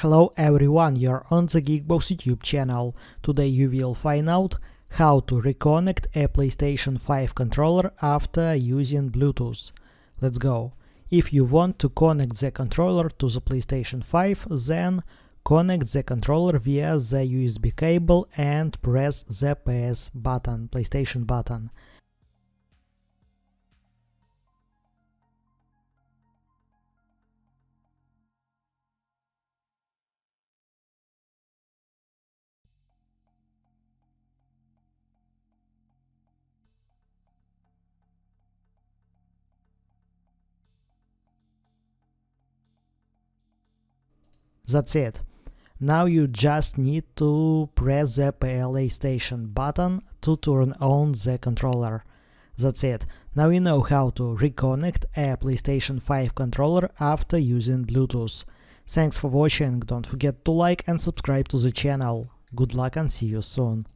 Hello everyone, you're on the GeekBox YouTube channel. Today you will find out how to reconnect a PlayStation 5 controller after using Bluetooth. Let's go. If you want to connect the controller to the PlayStation 5, then connect the controller via the USB cable and press the PlayStation button. That's it. Now you just need to press the PlayStation button to turn on the controller. That's it. Now you know how to reconnect a PlayStation 5 controller after using Bluetooth. Thanks for watching, don't forget to like and subscribe to the channel. Good luck and see you soon.